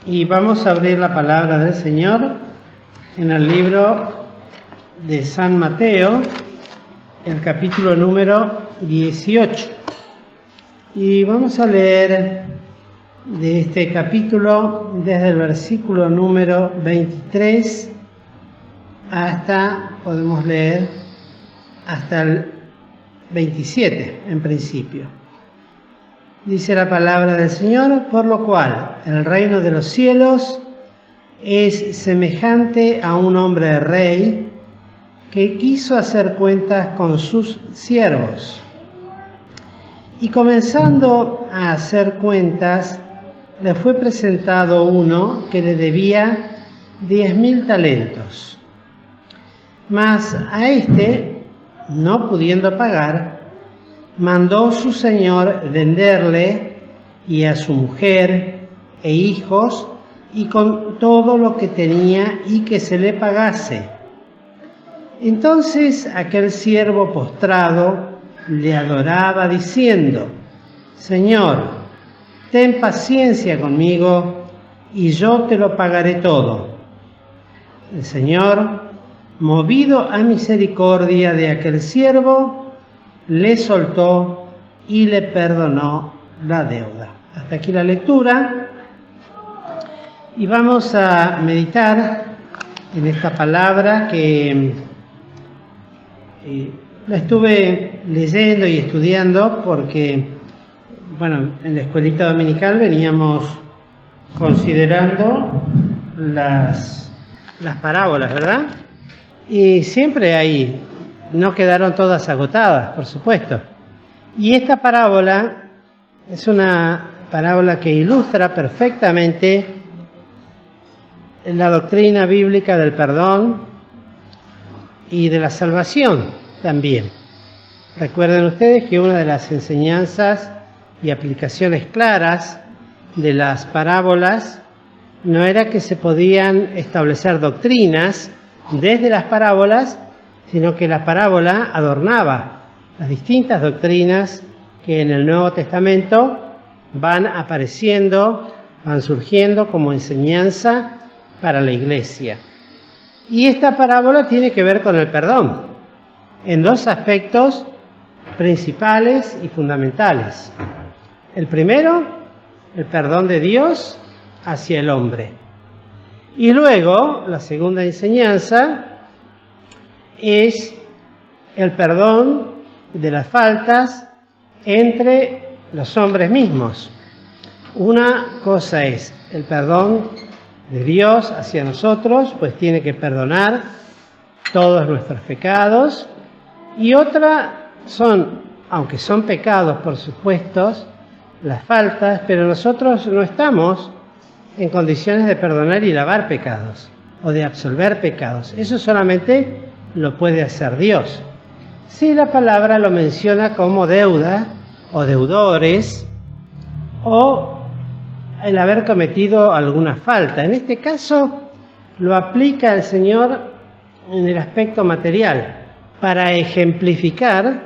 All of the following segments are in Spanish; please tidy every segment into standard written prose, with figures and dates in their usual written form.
Y vamos a abrir la palabra del Señor en el libro de San Mateo, el capítulo número 18. Y vamos a leer de este capítulo desde el versículo número 23 hasta, podemos leer, hasta el 27 en principio. Dice la palabra del Señor: por lo cual el reino de los cielos es semejante a un hombre rey que quiso hacer cuentas con sus siervos. Y comenzando a hacer cuentas, le fue presentado uno que le debía 10.000 talentos. Mas a éste, no pudiendo pagar, mandó su señor venderle y a su mujer e hijos y con todo lo que tenía y que se le pagase. Entonces aquel siervo postrado le adoraba diciendo: Señor, ten paciencia conmigo y yo te lo pagaré todo. El Señor, movido a misericordia de aquel siervo, le soltó y le perdonó la deuda. Hasta aquí la lectura. Y vamos a meditar en esta palabra que la estuve leyendo y estudiando porque, en la escuelita dominical veníamos considerando las parábolas, ¿verdad? Y siempre hay, no quedaron todas agotadas, por supuesto. Y esta parábola es una parábola que ilustra perfectamente la doctrina bíblica del perdón y de la salvación también. Recuerden ustedes que una de las enseñanzas y aplicaciones claras de las parábolas no era que se podían establecer doctrinas desde las parábolas, sino que la parábola adornaba las distintas doctrinas que en el Nuevo Testamento van apareciendo, van surgiendo como enseñanza para la Iglesia. Y esta parábola tiene que ver con el perdón, en dos aspectos principales y fundamentales. El primero, el perdón de Dios hacia el hombre. Y luego, la segunda enseñanza es el perdón de las faltas entre los hombres mismos. Una cosa es el perdón de Dios hacia nosotros, pues tiene que perdonar todos nuestros pecados, y otra son, aunque son pecados por supuesto, las faltas, pero nosotros no estamos en condiciones de perdonar y lavar pecados o de absolver pecados. Eso solamente lo puede hacer Dios. Si la palabra lo menciona como deuda o deudores o el haber cometido alguna falta. En este caso lo aplica el Señor en el aspecto material para ejemplificar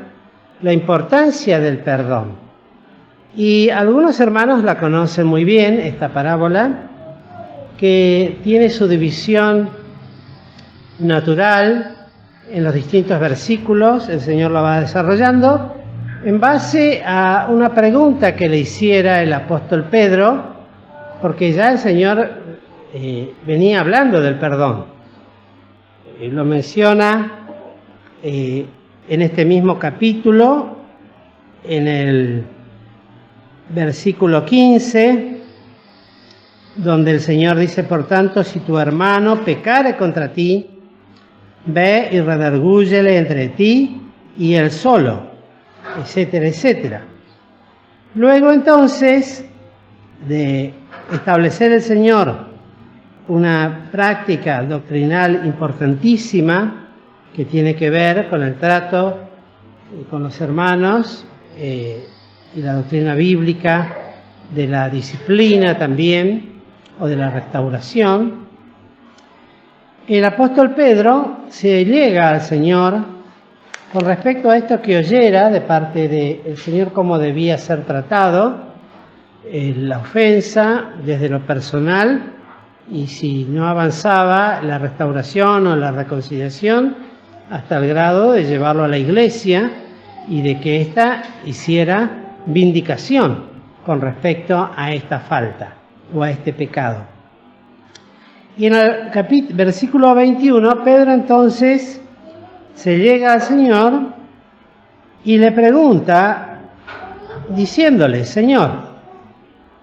la importancia del perdón. Y algunos hermanos la conocen muy bien, esta parábola, que tiene su división natural en los distintos versículos. El Señor lo va desarrollando en base a una pregunta que le hiciera el apóstol Pedro, porque ya el Señor venía hablando del perdón. Lo menciona en este mismo capítulo, en el versículo 15, donde el Señor dice: por tanto, si tu hermano pecare contra ti, ve y redargúyele entre ti y él solo, etcétera, etcétera. Luego entonces de establecer el Señor una práctica doctrinal importantísima que tiene que ver con el trato con los hermanos y la doctrina bíblica de la disciplina también o de la restauración, el apóstol Pedro se llega al Señor con respecto a esto que oyera de parte del Señor, cómo debía ser tratado la ofensa desde lo personal, y si no avanzaba la restauración o la reconciliación, hasta el grado de llevarlo a la iglesia y de que ésta hiciera vindicación con respecto a esta falta o a este pecado. Y en el versículo 21, Pedro entonces se llega al Señor y le pregunta, diciéndole: Señor,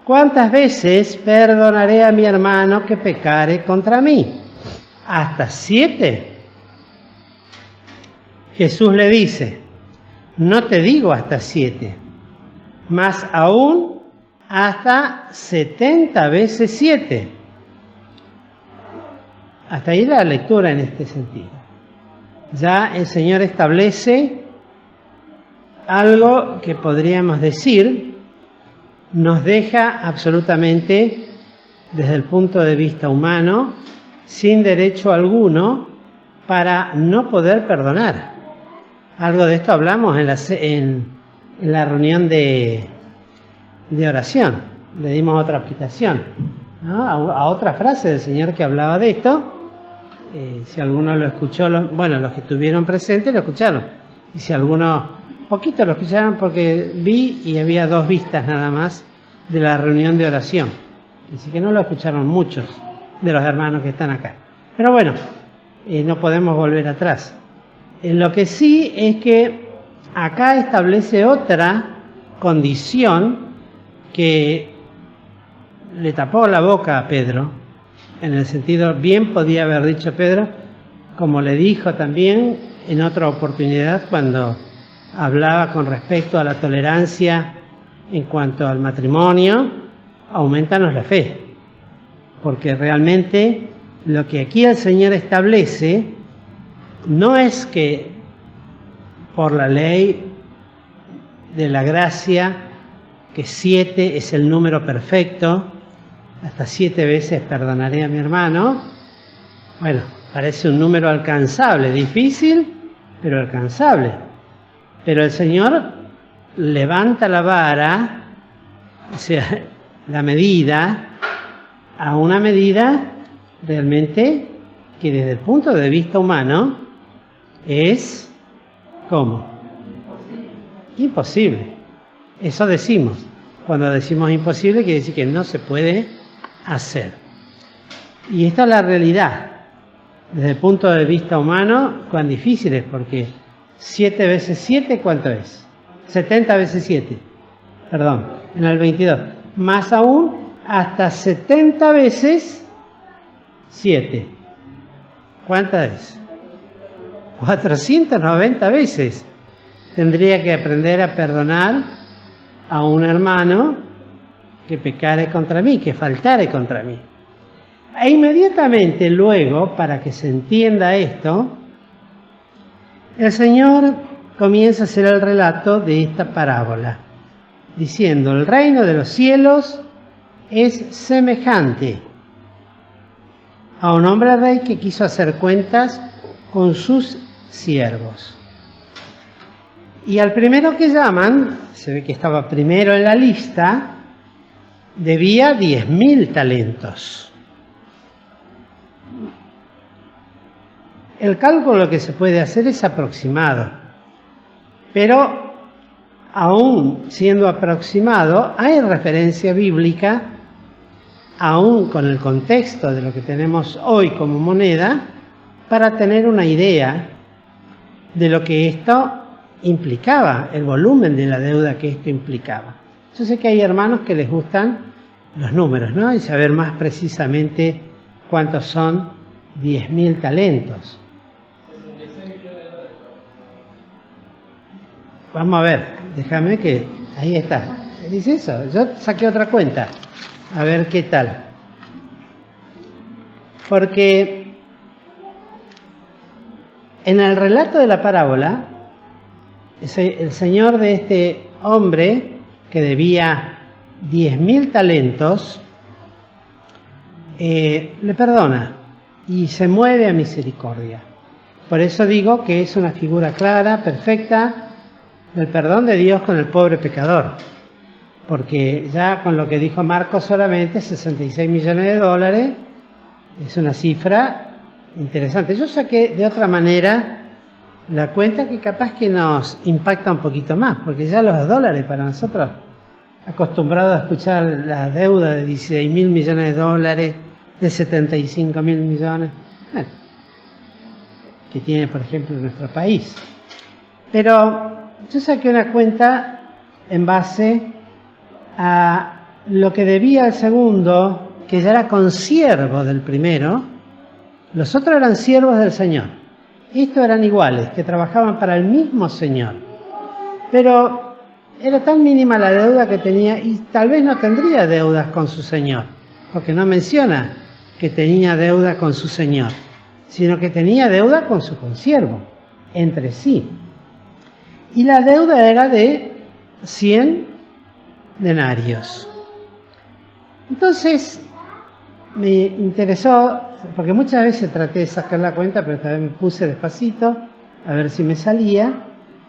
¿cuántas veces perdonaré a mi hermano que pecare contra mí? ¿Hasta 7? Jesús le dice: no te digo hasta 7, más aún hasta 70 veces 7. Hasta ahí la lectura en este sentido. Ya el Señor establece algo que podríamos decir nos deja absolutamente, desde el punto de vista humano, sin derecho alguno para no poder perdonar. Algo de esto hablamos en la reunión de oración. Le dimos otra aplicación, ¿no? A otra frase del Señor que hablaba de esto. Si alguno lo escuchó, los que estuvieron presentes lo escucharon. Y si alguno, poquito lo escucharon, porque vi y había 2 vistas nada más de la reunión de oración. Así que no lo escucharon muchos de los hermanos que están acá. Pero bueno, no podemos volver atrás. Lo que sí es que acá establece otra condición que le tapó la boca a Pedro, en el sentido, bien podía haber dicho Pedro, como le dijo también en otra oportunidad cuando hablaba con respecto a la tolerancia en cuanto al matrimonio: aumentanos la fe, porque realmente lo que aquí el Señor establece no es que por la ley de la gracia, que 7 es el número perfecto, hasta 7 veces perdonaré a mi hermano. Bueno, parece un número alcanzable, difícil, pero alcanzable. Pero el Señor levanta la vara, o sea, la medida, a una medida realmente que desde el punto de vista humano es, ¿cómo? Imposible. Eso decimos. Cuando decimos imposible, quiere decir que no se puede hacer. Y esta es la realidad. Desde el punto de vista humano, cuán difícil es, porque 7 veces 7, ¿cuánto es? 70 veces 7. Perdón, en el 22. Más aún, hasta 70 veces 7. ¿Cuántas es? 490 veces. Tendría que aprender a perdonar a un hermano que pecare contra mí, que faltare contra mí. E inmediatamente luego, para que se entienda esto, el Señor comienza a hacer el relato de esta parábola, diciendo: el reino de los cielos es semejante a un hombre rey que quiso hacer cuentas con sus siervos. Y al primero que llaman, se ve que estaba primero en la lista, debía 10.000 talentos. El cálculo que se puede hacer es aproximado, pero aún siendo aproximado, hay referencia bíblica, aún con el contexto de lo que tenemos hoy como moneda, para tener una idea de lo que esto implicaba, el volumen de la deuda que esto implicaba. Yo sé que hay hermanos que les gustan los números, ¿no? Y saber más precisamente cuántos son 10.000 talentos. Vamos a ver, déjame que... Ahí está. Dice eso. Yo saqué otra cuenta. A ver qué tal. Porque en el relato de la parábola, el señor de este hombre que debía 10.000 talentos, le perdona y se mueve a misericordia. Por eso digo que es una figura clara, perfecta, del perdón de Dios con el pobre pecador. porque ya con lo que dijo Marcos solamente, 66 millones de dólares, es una cifra interesante. Yo saqué de otra manera la cuenta que capaz que nos impacta un poquito más, porque ya los dólares para nosotros, acostumbrados a escuchar la deuda de 16 mil millones de dólares, de 75 mil millones, bueno, que tiene por ejemplo nuestro país. Pero yo saqué una cuenta en base a lo que debía el segundo, que ya era consiervo del primero. Los otros eran siervos del Señor. Estos eran iguales, que trabajaban para el mismo Señor. Pero era tan mínima la deuda que tenía, y tal vez no tendría deudas con su Señor, porque no menciona que tenía deuda con su Señor, sino que tenía deuda con su consiervo, entre sí. Y la deuda era de 100 denarios. Entonces, me interesó, porque muchas veces traté de sacar la cuenta, pero esta vez me puse despacito, a ver si me salía.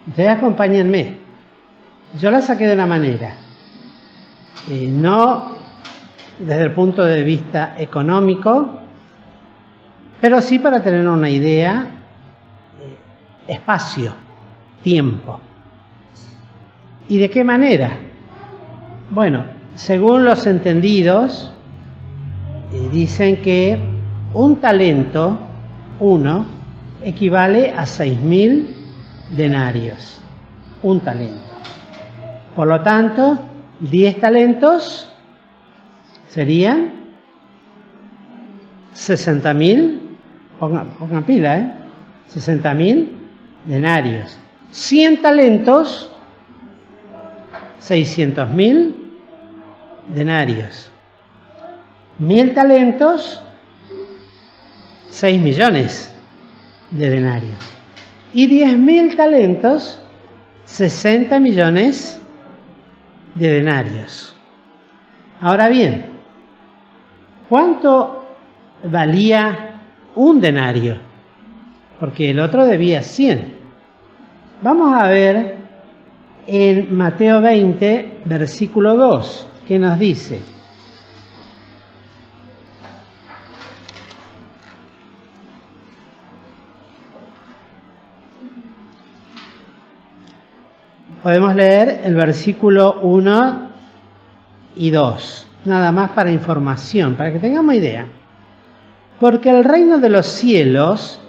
Ustedes acompáñenme. Yo la saqué de una manera, no desde el punto de vista económico, pero sí para tener una idea, espacio, tiempo. ¿Y de qué manera? Bueno, según los entendidos, dicen que un talento, uno, equivale a 6.000 denarios. Un talento. Por lo tanto, 10 talentos serían 60.000, pongan pila, 60.000 denarios. 100 talentos, 600.000 denarios. 1.000 talentos, 6 millones de denarios. Y 10.000 talentos, 60 millones de denarios. Ahora bien, ¿cuánto valía un denario? Porque el otro debía 100. Vamos a ver en Mateo 20, versículo 2, que nos dice: podemos leer el versículo 1 y 2, nada más para información, para que tengamos idea. Porque el reino de los cielos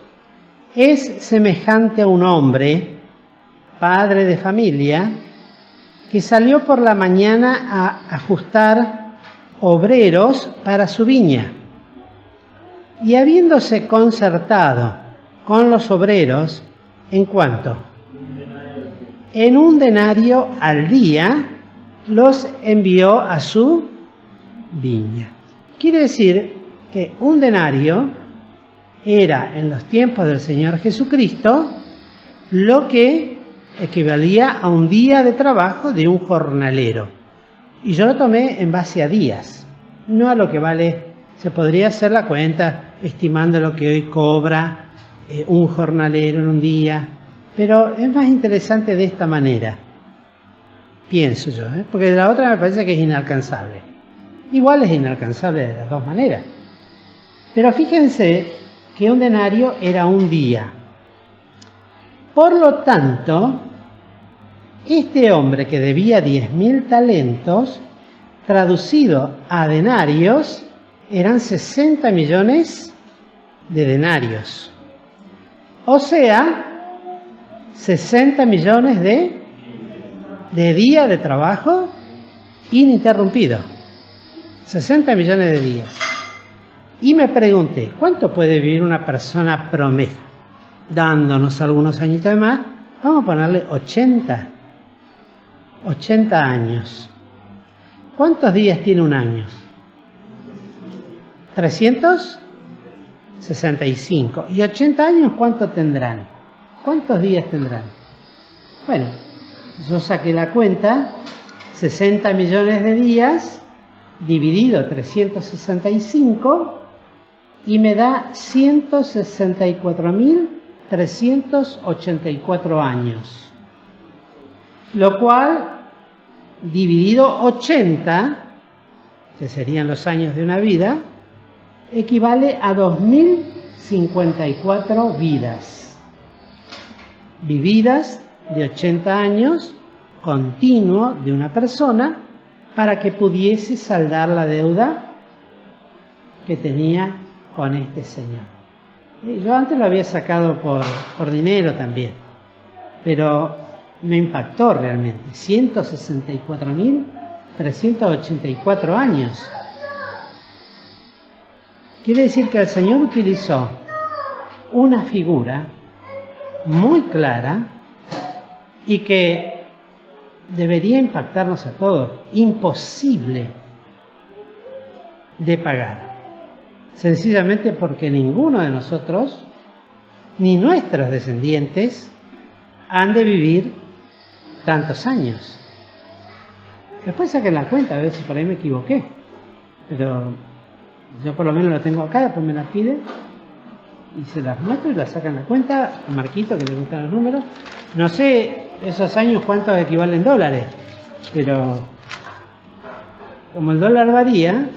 es semejante a un hombre, padre de familia, que salió por la mañana a ajustar obreros para su viña. Y habiéndose concertado con los obreros, ¿en cuánto? En un denario al día, los envió a su viña. Quiere decir que un denario era, en los tiempos del Señor Jesucristo, lo que equivalía a un día de trabajo de un jornalero. Y yo lo tomé en base a días, no a lo que vale. Se podría hacer la cuenta estimando lo que hoy cobra un jornalero en un día, pero es más interesante de esta manera, pienso yo, porque de la otra me parece que es inalcanzable. Igual es inalcanzable de las dos maneras. Pero fíjense que un denario era un día. Por lo tanto, este hombre que debía 10.000 talentos, traducido a denarios, eran 60 millones de denarios. O sea, 60 millones de días de trabajo ininterrumpido. 60 millones de días. Y me pregunté, ¿cuánto puede vivir una persona promedio? Dándonos algunos añitos más, vamos a ponerle 80 años. ¿Cuántos días tiene un año? 365. ¿Y 80 años cuánto tendrán? ¿Cuántos días tendrán? Bueno, yo saqué la cuenta, 60 millones de días dividido 365 y me da 164.384 años. Lo cual dividido 80, que serían los años de una vida, equivale a 2054 vidas vividas de 80 años continuo de una persona para que pudiese saldar la deuda que tenía con este señor. Yo antes lo había sacado por dinero también, pero me impactó realmente. 164.384 años. Quiere decir que el Señor utilizó una figura muy clara y que debería impactarnos a todos. Imposible de pagar. Sencillamente porque ninguno de nosotros, ni nuestros descendientes, han de vivir tantos años. Después saquen la cuenta, a ver si por ahí me equivoqué. Pero yo por lo menos la tengo acá, después me la piden y se las muestro y la sacan la cuenta. A Marquito, que le gustan los números. No sé esos años cuántos equivalen dólares, pero como el dólar varía,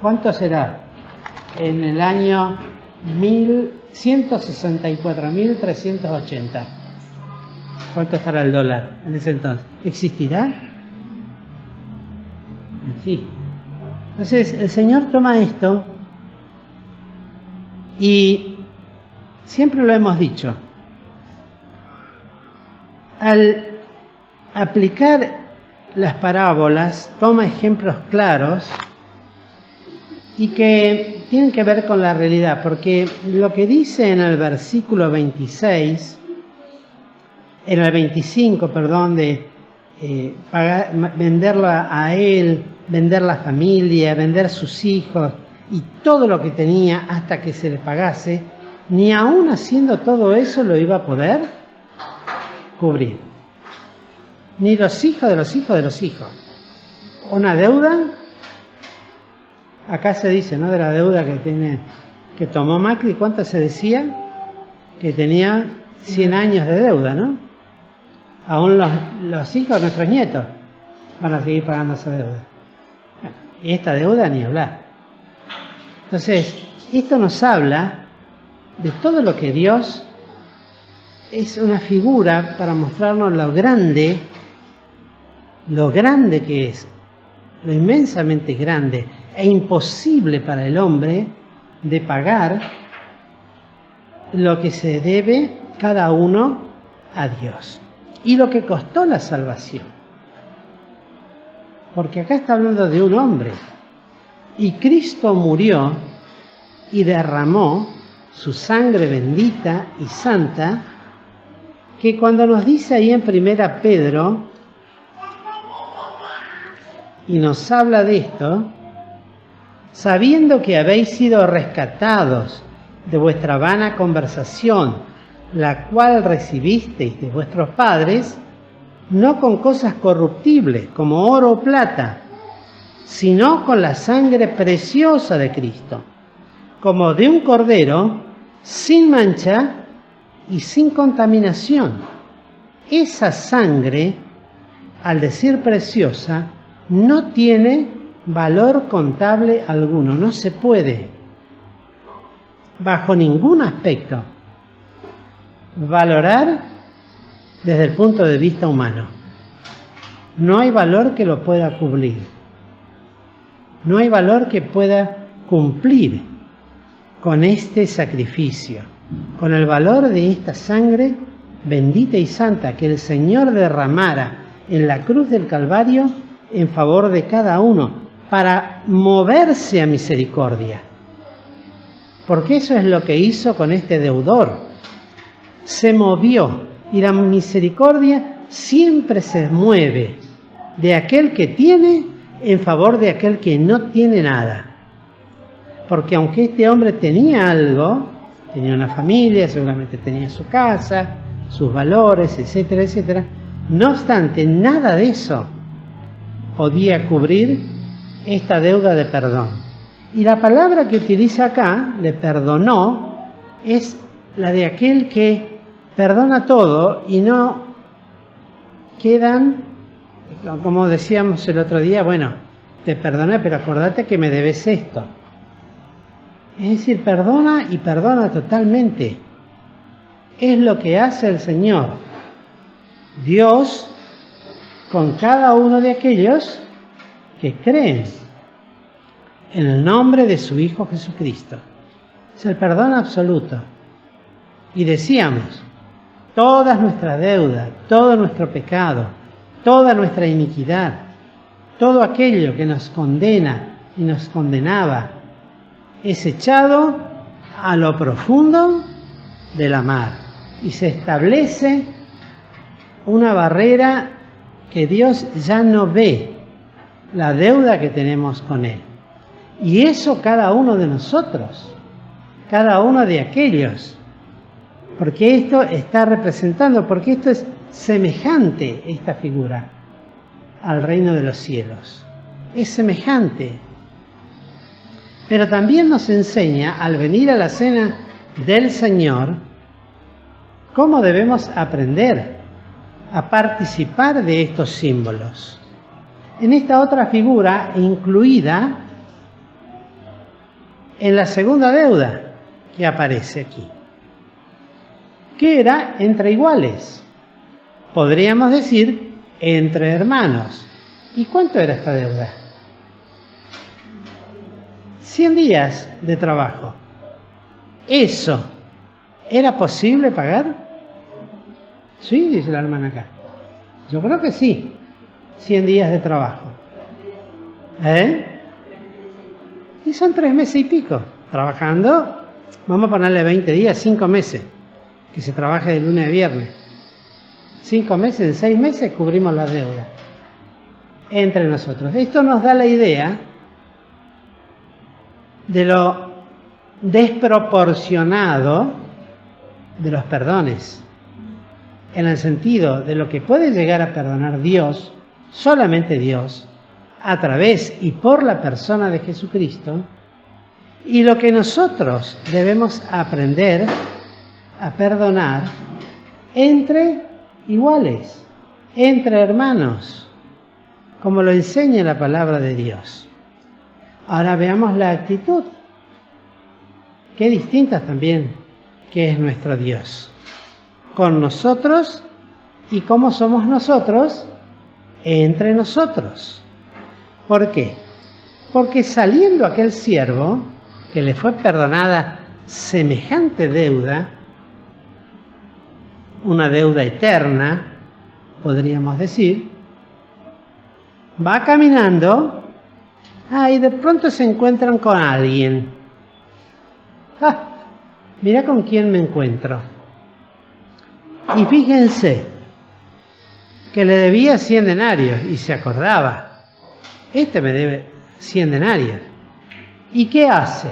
¿cuánto será? En el año 164.380. ¿Cuánto estará el dólar en ese entonces? ¿Existirá? Sí. Entonces el Señor toma esto y siempre lo hemos dicho. Al aplicar las parábolas, toma ejemplos claros y que tienen que ver con la realidad, porque lo que dice en el versículo 26, en el 25, perdón, de venderlo a él, vender la familia, vender sus hijos y todo lo que tenía hasta que se le pagase, ni aún haciendo todo eso lo iba a poder cubrir. Ni los hijos de los hijos de los hijos. Una deuda, acá se dice, ¿no? De la deuda que tomó Macri, ¿cuánto se decía? Que tenía 100 años de deuda, ¿no? Aún los hijos de nuestros nietos van a seguir pagando esa deuda. Y esta deuda ni hablar. Entonces, esto nos habla de todo lo que Dios es una figura para mostrarnos lo grande que es, lo inmensamente grande e imposible para el hombre de pagar lo que se debe cada uno a Dios y lo que costó la salvación. Porque acá está hablando de un hombre y Cristo murió y derramó su sangre bendita y santa, que cuando nos dice ahí en 1 Pedro y nos habla de esto, sabiendo que habéis sido rescatados de vuestra vana conversación, la cual recibisteis de vuestros padres, no con cosas corruptibles como oro o plata, sino con la sangre preciosa de Cristo, como de un cordero sin mancha y sin contaminación. Esa sangre, al decir preciosa, no tiene valor contable alguno, no se puede, bajo ningún aspecto, valorar desde el punto de vista humano. No hay valor que lo pueda cubrir. No hay valor que pueda cumplir con este sacrificio, con el valor de esta sangre bendita y santa que el Señor derramara en la cruz del Calvario en favor de cada uno, para moverse a misericordia. Porque eso es lo que hizo con este deudor. Se movió, y la misericordia siempre se mueve de aquel que tiene en favor de aquel que no tiene nada. Porque aunque este hombre tenía algo, tenía una familia, seguramente tenía su casa, sus valores, etcétera, etcétera, no obstante, nada de eso podía cubrir esta deuda de perdón. Y la palabra que utiliza acá, de perdonó, es la de aquel que perdona todo y no quedan como decíamos el otro día, bueno, te perdoné, pero acordate que me debes esto. Es decir, perdona y perdona totalmente. Es lo que hace el Señor, Dios, con cada uno de aquellos que creen en el nombre de su Hijo Jesucristo. Es el perdón absoluto. Y decíamos, todas nuestras deudas, todo nuestro pecado, toda nuestra iniquidad, todo aquello que nos condena y nos condenaba, es echado a lo profundo de la mar y se establece una barrera que Dios ya no ve, la deuda que tenemos con Él. Y eso cada uno de nosotros, cada uno de aquellos, porque esto está representando, porque esto es semejante, esta figura, al reino de los cielos. Es semejante. Pero también nos enseña, al venir a la cena del Señor, cómo debemos aprender a participar de estos símbolos. En esta otra figura, incluida en la segunda deuda que aparece aquí, que era entre iguales. Podríamos decir, entre hermanos. ¿Y cuánto era esta deuda? 100 días de trabajo. ¿Eso era posible pagar? Sí, dice la hermana acá. Yo creo que sí. 100 días de trabajo. Y son 3 meses y pico. Trabajando, vamos a ponerle 20 días, 5 meses. Que se trabaje de lunes a viernes. 5 meses, en 6 meses cubrimos la deuda. Entre nosotros. Esto nos da la idea de lo desproporcionado de los perdones, en el sentido de lo que puede llegar a perdonar Dios, solamente Dios, a través y por la persona de Jesucristo, y lo que nosotros debemos aprender a perdonar entre iguales, entre hermanos, como lo enseña la palabra de Dios. Ahora veamos la actitud, qué distinta también que es nuestro Dios, con nosotros y cómo somos nosotros entre nosotros. ¿Por qué? Porque saliendo aquel siervo, que le fue perdonada semejante deuda, una deuda eterna, podríamos decir, va caminando. Y de pronto se encuentran con alguien. Mira con quién me encuentro. Y fíjense que le debía 100 denarios y se acordaba. Este me debe 100 denarios. ¿Y qué hace?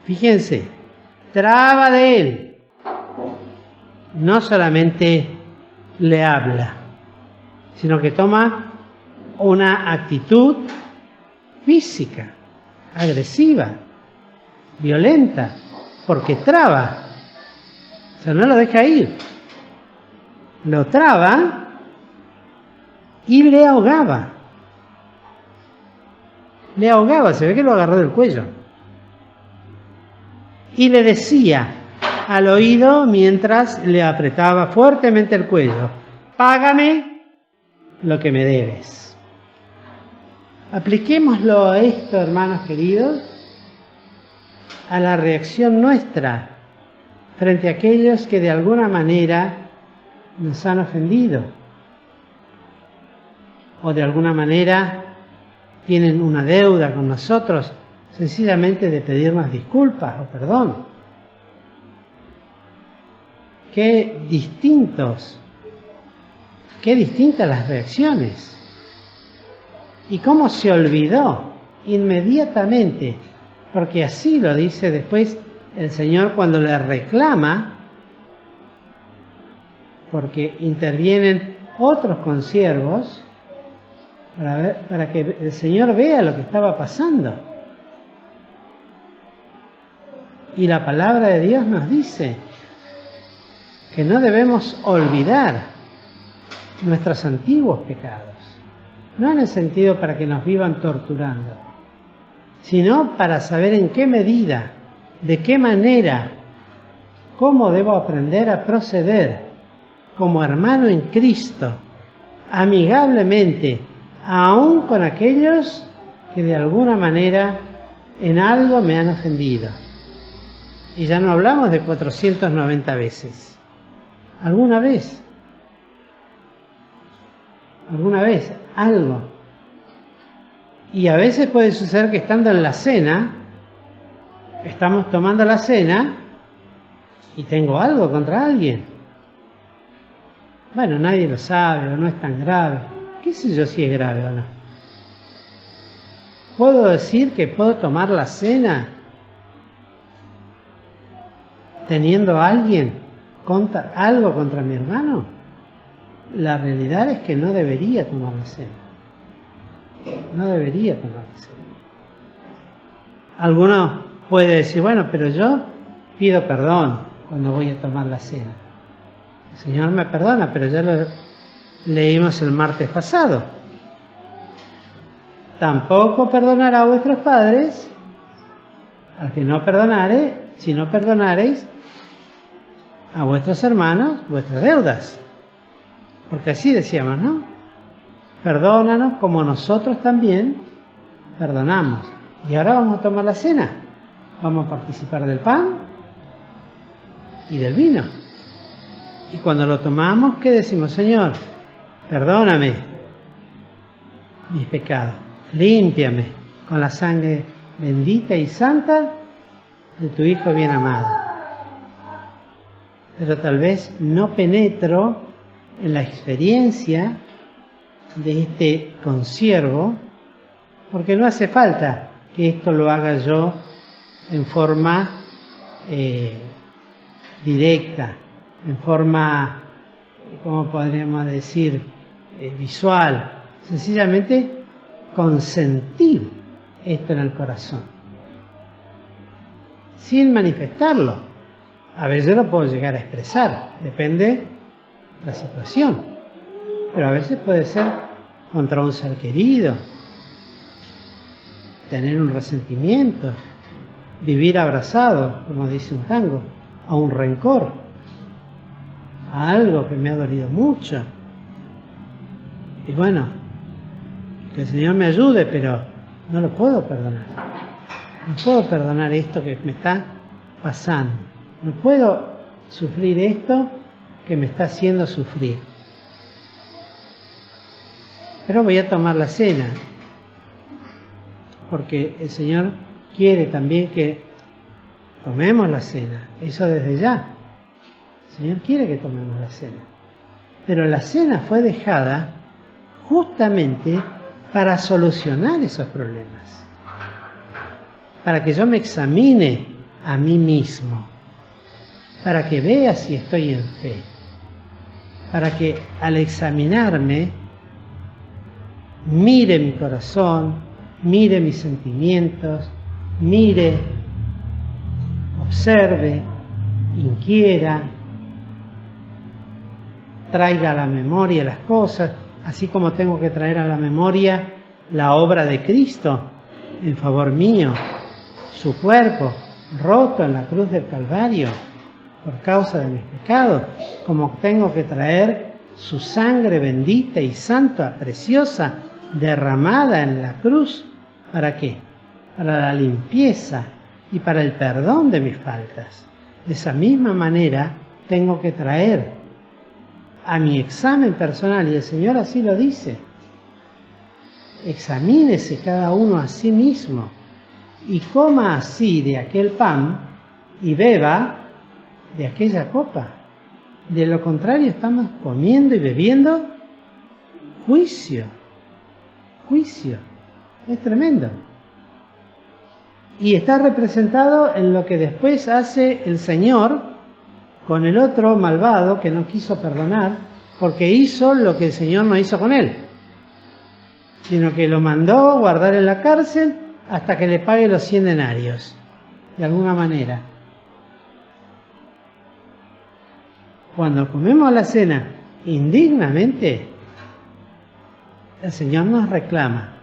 Fíjense, traba de él. No solamente le habla, sino que toma una actitud física, agresiva, violenta, porque traba. O sea, no lo deja ir. Lo traba y le ahogaba. Le ahogaba, se ve que lo agarró del cuello. Y le decía al oído mientras le apretaba fuertemente el cuello: págame lo que me debes. Apliquémoslo a esto, hermanos queridos, a la reacción nuestra frente a aquellos que de alguna manera nos han ofendido o de alguna manera tienen una deuda con nosotros, sencillamente de pedirnos disculpas o perdón. Qué distintas las reacciones. Y cómo se olvidó inmediatamente, porque así lo dice después el Señor cuando le reclama, porque intervienen otros consiervos para que el Señor vea lo que estaba pasando. Y la palabra de Dios nos dice que no debemos olvidar nuestros antiguos pecados. No en el sentido para que nos vivan torturando, sino para saber en qué medida, de qué manera, cómo debo aprender a proceder como hermano en Cristo, amigablemente, aun con aquellos que de alguna manera en algo me han ofendido. Y ya no hablamos de 490 veces. ¿Alguna vez? ¿Alguna vez? Algo. Y a veces puede suceder que estando en la cena, estamos tomando la cena y tengo algo contra alguien. Bueno, nadie lo sabe o no es tan grave. ¿Qué sé yo si es grave o no? ¿Puedo decir que puedo tomar la cena teniendo a alguien algo contra mi hermano? La realidad es que no debería tomar la cena. No debería tomar la cena. Alguno puede decir, bueno, pero yo pido perdón cuando voy a tomar la cena. El Señor me perdona, pero ya lo leímos el martes pasado. Tampoco perdonará a vuestros padres al que no perdonare, si no perdonareis a vuestros hermanos vuestras deudas. Porque así decíamos, ¿no? Perdónanos como nosotros también perdonamos. Y ahora vamos a tomar la cena. Vamos a participar del pan y del vino. Y cuando lo tomamos, ¿qué decimos? Señor, perdóname mis pecados. Límpiame con la sangre bendita y santa de tu Hijo bien amado. Pero tal vez no penetro en la experiencia de este consiervo, porque no hace falta que esto lo haga yo en forma directa, en forma, ¿cómo podríamos decir?, visual. Sencillamente consentir esto en el corazón, sin manifestarlo. A veces lo puedo llegar a expresar, depende de la situación, pero a veces puede ser contra un ser querido, tener un resentimiento, vivir abrazado, como dice un tango, a un rencor, a algo que me ha dolido mucho. Y bueno, que el Señor me ayude, pero no lo puedo perdonar. No puedo perdonar esto que me está pasando. No puedo sufrir esto que me está haciendo sufrir. Pero voy a tomar la cena, porque el Señor quiere también que tomemos la cena. Eso desde ya. El Señor quiere que tomemos la cena. Pero la cena fue dejada justamente para solucionar esos problemas, para que yo me examine a mí mismo, para que vea si estoy en fe, para que al examinarme mire mi corazón, mire mis sentimientos, mire, observe, inquiera, traiga a la memoria las cosas, así como tengo que traer a la memoria la obra de Cristo en favor mío, su cuerpo roto en la cruz del Calvario por causa de mis pecados, como tengo que traer su sangre bendita y santa, preciosa, derramada en la cruz. ¿Para qué? Para la limpieza y para el perdón de mis faltas. De esa misma manera tengo que traer a mi examen personal, y el Señor así lo dice: examínese cada uno a sí mismo y coma así de aquel pan y beba de aquella copa. De lo contrario estamos comiendo y bebiendo juicio. Juicio. Es tremendo. Y está representado en lo que después hace el Señor con el otro malvado que no quiso perdonar, porque hizo lo que el Señor no hizo con él, sino que lo mandó guardar en la cárcel hasta que le pague los 100 denarios, de alguna manera. Cuando comemos la cena indignamente, el Señor nos reclama.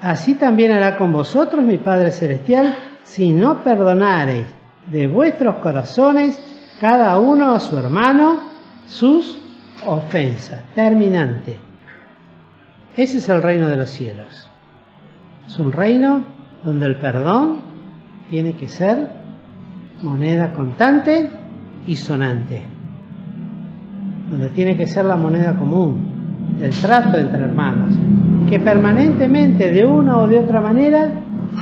Así también hará con vosotros mi Padre Celestial, si no perdonareis de vuestros corazones cada uno a su hermano sus ofensas. Terminante. Ese es el reino de los cielos. Es un reino donde el perdón tiene que ser moneda contante y sonante. Donde tiene que ser la moneda común del trato entre hermanos. Que permanentemente, de una o de otra manera,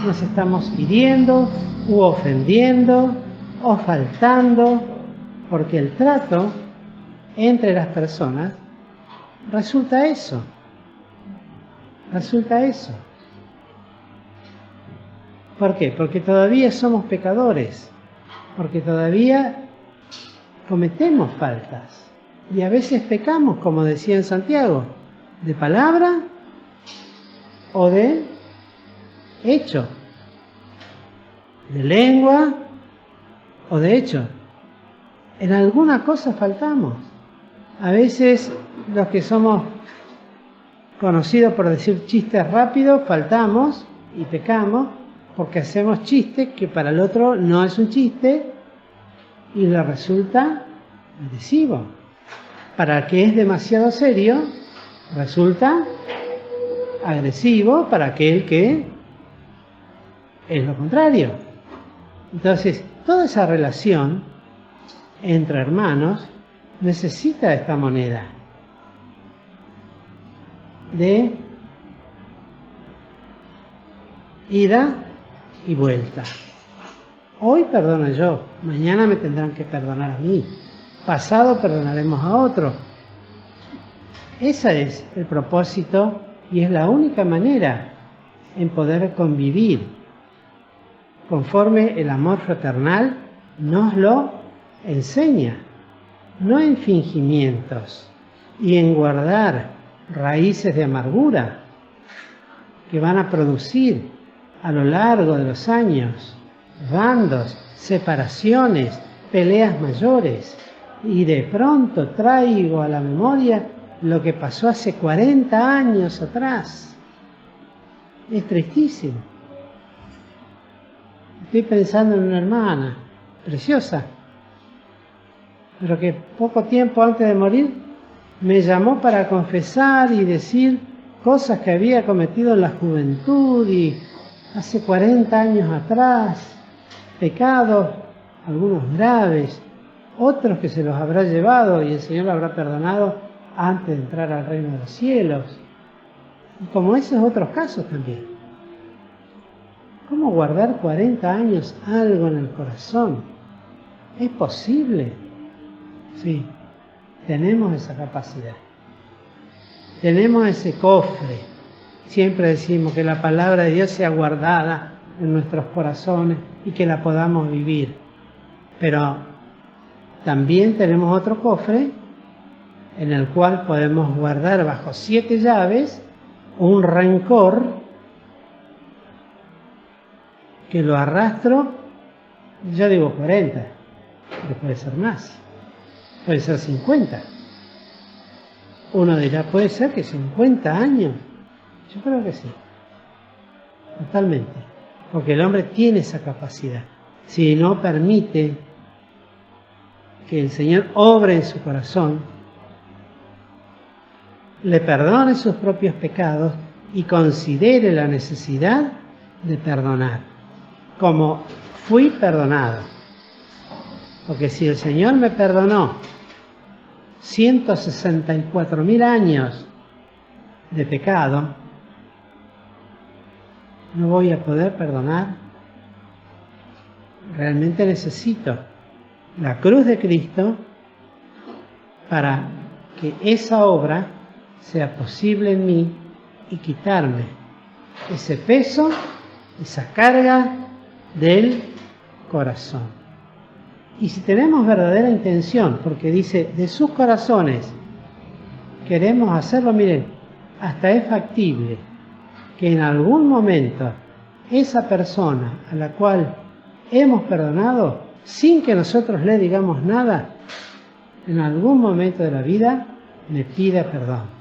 nos estamos hiriendo u ofendiendo o faltando, porque el trato entre las personas resulta eso. ¿Por qué? Porque todavía somos pecadores, porque todavía cometemos faltas y a veces pecamos, como decía en Santiago, de palabra o de hecho, de lengua o de hecho. En alguna cosa faltamos. A veces los que somos conocidos por decir chistes rápidos, faltamos y pecamos porque hacemos chistes que para el otro no es un chiste y le resulta agresivo. Para el que es demasiado serio, resulta agresivo para aquel que es lo contrario. Entonces, toda esa relación entre hermanos necesita esta moneda de ida y vuelta. Hoy perdono yo, mañana me tendrán que perdonar a mí, pasado perdonaremos a otro. Ese es el propósito y es la única manera en poder convivir conforme el amor fraternal nos lo enseña, no en fingimientos y en guardar raíces de amargura que van a producir a lo largo de los años bandos, separaciones, peleas mayores. Y de pronto traigo a la memoria lo que pasó hace 40 años atrás. Es tristísimo. Estoy pensando en una hermana preciosa, pero que poco tiempo antes de morir me llamó para confesar y decir cosas que había cometido en la juventud y hace 40 años atrás, pecados, algunos graves, otros que se los habrá llevado y el Señor lo habrá perdonado antes de entrar al reino de los cielos. Y como esos otros casos también. ¿Cómo guardar 40 años algo en el corazón? ¿Es posible? Sí, tenemos esa capacidad. Tenemos ese cofre. Siempre decimos que la palabra de Dios sea guardada en nuestros corazones y que la podamos vivir. Pero también tenemos otro cofre en el cual podemos guardar bajo 7 llaves un rencor que lo arrastro, yo digo 40, pero puede ser más, puede ser 50. Uno dirá, ¿puede ser que 50 años? Yo creo que sí, totalmente, porque el hombre tiene esa capacidad. Si no permite que el Señor obre en su corazón, le perdone sus propios pecados y considere la necesidad de perdonar, como fui perdonado. Porque si el Señor me perdonó 164.000 años de pecado, no voy a poder perdonar. Realmente necesito la cruz de Cristo para que esa obra sea posible en mí y quitarme ese peso, esa carga del corazón. Y si tenemos verdadera intención, porque dice, de sus corazones queremos hacerlo, miren, hasta es factible que en algún momento esa persona a la cual hemos perdonado, sin que nosotros le digamos nada, en algún momento de la vida me pida perdón.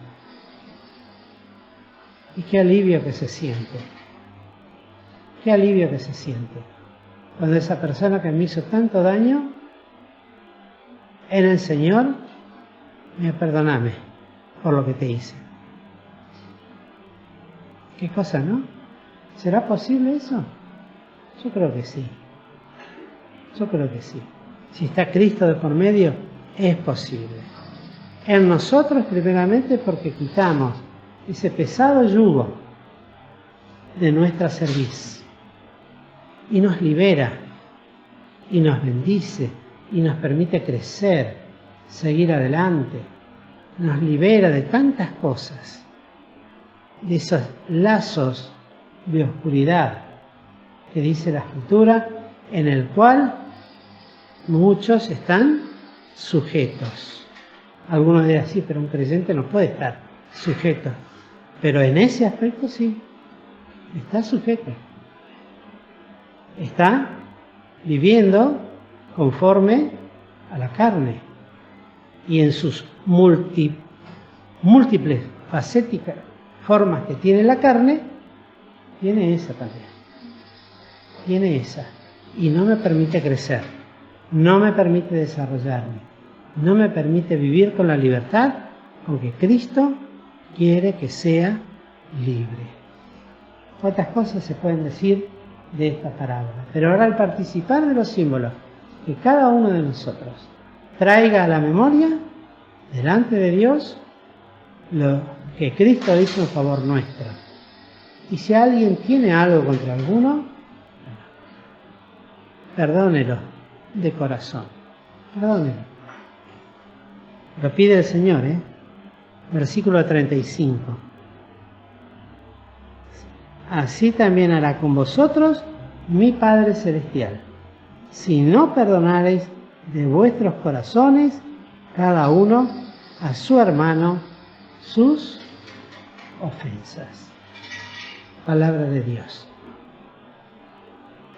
Y qué alivio que se siente. Qué alivio que se siente. Cuando esa persona que me hizo tanto daño, en el Señor, perdóname por lo que te hice. Qué cosa, ¿no? ¿Será posible eso? Yo creo que sí. Yo creo que sí. Si está Cristo de por medio, es posible. En nosotros, primeramente, porque quitamos ese pesado yugo de nuestra cerviz y nos libera y nos bendice y nos permite crecer, seguir adelante, nos libera de tantas cosas, de esos lazos de oscuridad que dice la Escritura, en el cual muchos están sujetos. Algunos dirán, sí, pero un creyente no puede estar sujeto. Pero en ese aspecto sí, está sujeto. Está viviendo conforme a la carne. Y en sus múltiples, facéticas formas que tiene la carne, tiene esa también. Tiene esa. Y no me permite crecer. No me permite desarrollarme. No me permite vivir con la libertad con que Cristo quiere que sea libre. ¿Cuántas cosas se pueden decir de esta parábola? Pero ahora, al participar de los símbolos que cada uno de nosotros traiga a la memoria, delante de Dios, lo que Cristo hizo en favor nuestro. Y si alguien tiene algo contra alguno, perdónelo de corazón. Perdónelo. Lo pide el Señor, Versículo 35. Así también hará con vosotros mi Padre Celestial, si no perdonareis de vuestros corazones cada uno a su hermano sus ofensas. Palabra de Dios.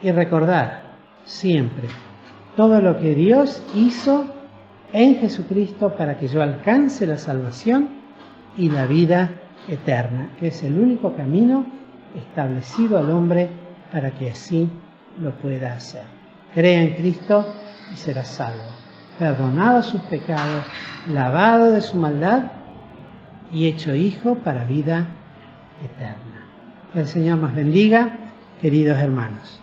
Y recordar siempre todo lo que Dios hizo en Jesucristo para que yo alcance la salvación y la vida eterna, que es el único camino establecido al hombre para que así lo pueda hacer. Crea en Cristo y será salvo, perdonado sus pecados, lavado de su maldad y hecho hijo para vida eterna. Que el Señor nos bendiga, queridos hermanos.